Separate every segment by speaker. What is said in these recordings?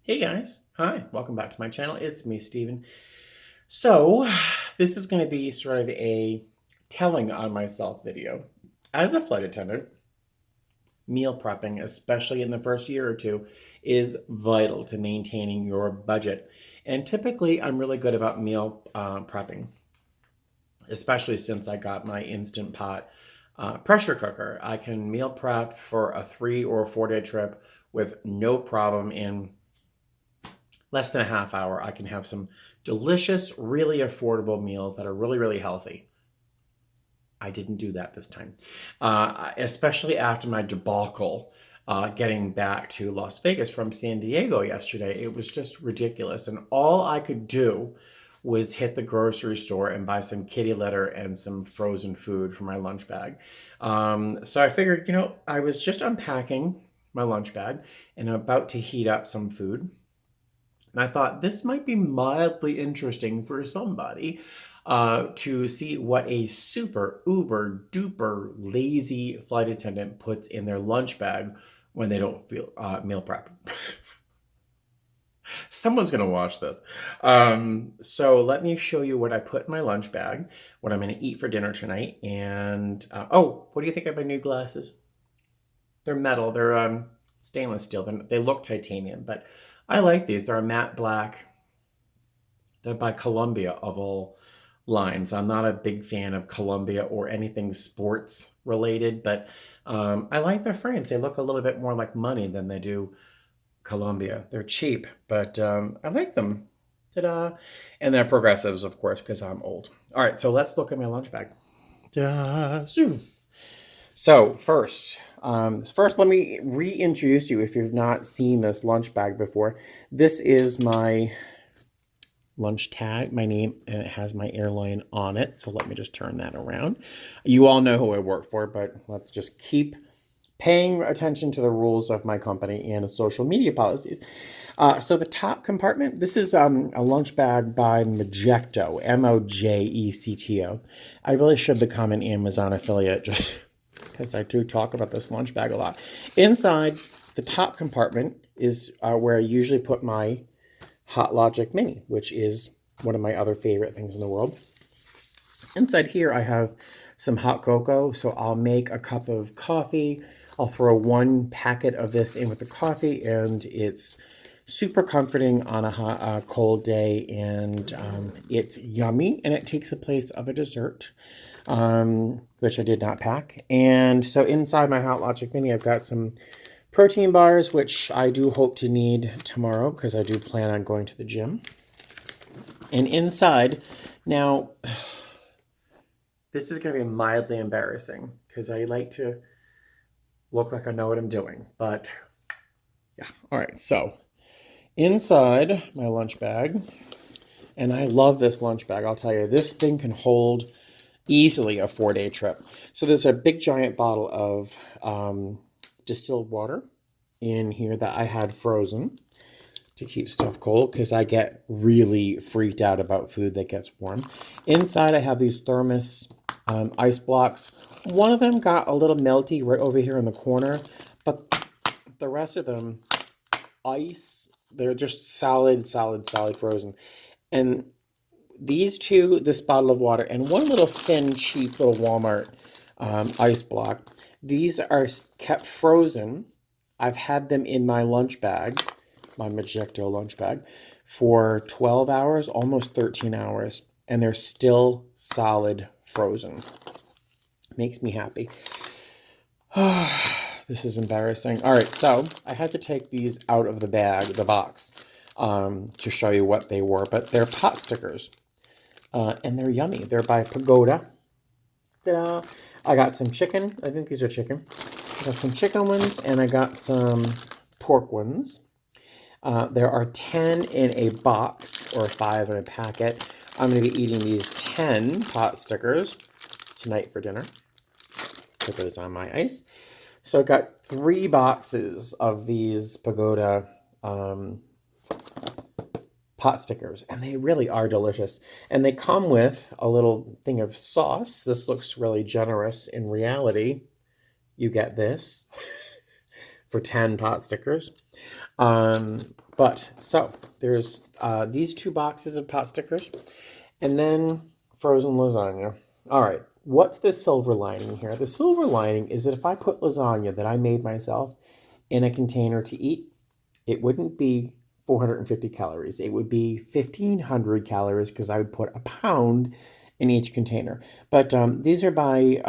Speaker 1: Hey guys, hi, welcome back to my channel. It's me, Steven. So, this is going to be sort of a telling on myself video. As a flight attendant, meal prepping, especially in the first year or two, is vital to maintaining your budget. And typically, I'm really good about meal prepping, especially since I got my Instant Pot pressure cooker. I can meal prep for a 3 or 4 day trip with no problem in less than a half hour. I can have some delicious, really affordable meals that are really, really healthy. I didn't do that this time, especially after my debacle getting back to Las Vegas from San Diego yesterday. It was just ridiculous. And all I could do was hit the grocery store and buy some kitty litter and some frozen food for my lunch bag. So I figured, I was just unpacking my lunch bag and I'm about to heat up some food. And I thought this might be mildly interesting for somebody to see what a super uber duper lazy flight attendant puts in their lunch bag when they don't feel meal prep. Someone's going to watch this. So let me show you what I put in my lunch bag, what I'm going to eat for dinner tonight. And oh, what do you think of my new glasses? They're metal. They're stainless steel. They look titanium, but I like these. They're a matte black. They're by Columbia of all lines. I'm not a big fan of Columbia or anything sports related, but I like their frames. They look a little bit more like money than they do Columbia. They're cheap, but I like them. Ta-da! And they're progressives, of course, because I'm old. All right, so let's look at my lunch bag. Ta-da! Zoom. So first, let me reintroduce you if you've not seen this lunch bag before. This is my lunch tag, my name, and it has my airline on it. So let me just turn that around. You all know who I work for, but let's just keep paying attention to the rules of my company and the social media policies. So the top compartment, this is a lunch bag by Mojecto, Mojecto. I really should become an Amazon affiliate just because I do talk about this lunch bag a lot. Inside the top compartment is where I usually put my Hot Logic Mini, which is one of my other favorite things in the world. Inside here, I have some hot cocoa, so I'll make a cup of coffee. I'll throw one packet of this in with the coffee, and it's super comforting on a cold day, and it's yummy, and it takes the place of a dessert, which I did not pack. And so inside my Hot Logic Mini, I've got some protein bars, which I do hope to need tomorrow because I do plan on going to the gym. And inside, now, this is going to be mildly embarrassing because I like to look like I know what I'm doing. But yeah, all right. So inside my lunch bag, and I love this lunch bag. I'll tell you, this thing can hold easily a 4-day trip. So there's a big giant bottle of distilled water in here that I had frozen to keep stuff cold because I get really freaked out about food that gets warm. Inside I have these thermos ice blocks. One of them got a little melty right over here in the corner, but the rest of them ice, they're just solid frozen. And these two, this bottle of water, and one little thin, cheap little Walmart ice block, these are kept frozen. I've had them in my lunch bag, my Mojecto lunch bag, for 12 hours, almost 13 hours, and they're still solid frozen. Makes me happy. This is embarrassing. All right, so I had to take these out of the bag, the box, to show you what they were, but they're pot stickers, and they're yummy. They're by Pagoda. Ta-da! I got some chicken. I think these are chicken. I got some chicken ones, and I got some pork ones. There are 10 in a box, or 5 in a packet. I'm going to be eating these 10 pot stickers tonight for dinner. Put those on my ice. So I got 3 boxes of these Pagoda pot stickers, and they really are delicious. And they come with a little thing of sauce. This looks really generous. In reality, you get this for 10 pot stickers. But So there's these 2 boxes of pot stickers and then frozen lasagna. All right, what's the silver lining here? The silver lining is that if I put lasagna that I made myself in a container to eat, it wouldn't be 450 calories. It would be 1,500 calories because I would put a pound in each container. But these are by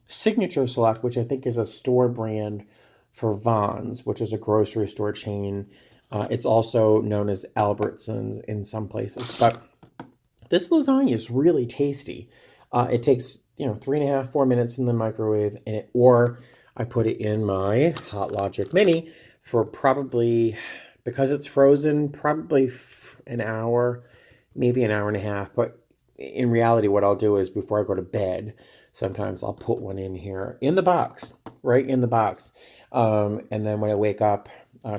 Speaker 1: Signature Select, which I think is a store brand for Vons, which is a grocery store chain. It's also known as Albertsons in some places. But this lasagna is really tasty. It takes 3.5, 4 minutes in the microwave, or I put it in my Hot Logic Mini for probably, because it's frozen, probably an hour, maybe an hour and a half. But in reality, what I'll do is before I go to bed, sometimes I'll put one in here in the box, right in the box. And then when I wake up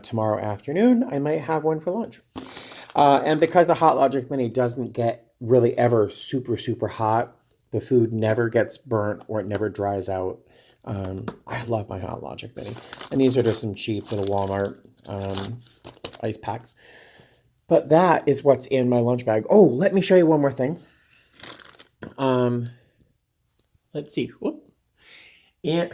Speaker 1: tomorrow afternoon, I might have one for lunch. And because the Hot Logic Mini doesn't get really ever super, super hot, the food never gets burnt or it never dries out. I love my Hot Logic Mini. And these are just some cheap little Walmart ice packs. But that is what's in my lunch bag. Oh, let me show you one more thing. Let's see. Whoop. And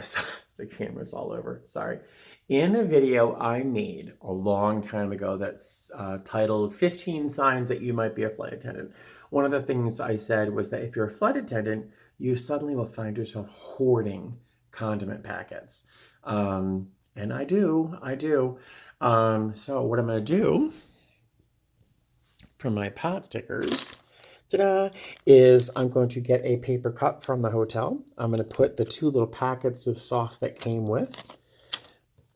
Speaker 1: the camera's all over. Sorry. In a video I made a long time ago that's titled 15 Signs That You Might Be a Flight Attendant, one of the things I said was that if you're a flight attendant, you suddenly will find yourself hoarding condiment packets. And I do. So what I'm going to do for my pot stickers, ta-da, is I'm going to get a paper cup from the hotel. I'm going to put the 2 little packets of sauce that came with.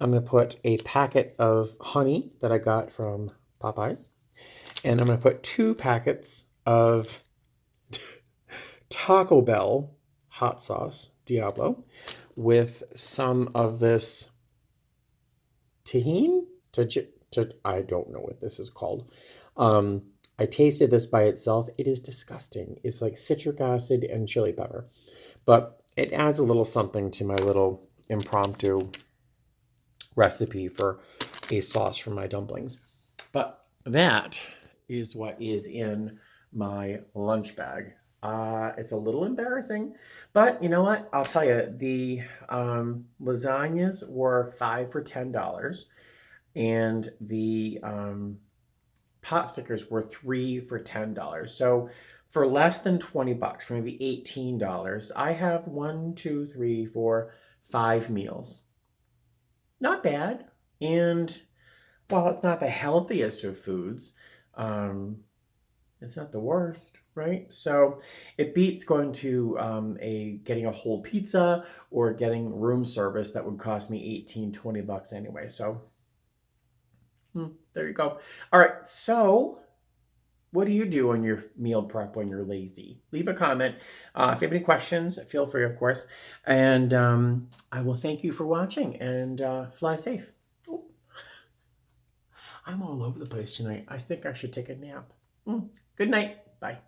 Speaker 1: I'm going to put a packet of honey that I got from Popeyes. And I'm going to put 2 packets of Taco Bell hot sauce, Diablo, with some of this tahini. I don't know what this is called. I tasted this by itself. It is disgusting. It's like citric acid and chili pepper. But it adds a little something to my little impromptu recipe for a sauce for my dumplings. But that is what is in my lunch bag. It's a little embarrassing, but you know what? I'll tell you, the lasagnas were 5 for $10, and the pot stickers were 3 for $10. So for less than 20 bucks, for maybe $18, I have 1, 2, 3, 4, 5 meals. Not bad. And while it's not the healthiest of foods, it's not the worst, right? So it beats going to getting a whole pizza or getting room service that would cost me 18, 20 bucks anyway. So there you go. All right. So what do you do on your meal prep when you're lazy? Leave a comment. If you have any questions, feel free, of course. And I will thank you for watching, and fly safe. Oh, I'm all over the place tonight. I think I should take a nap. Good night. Bye.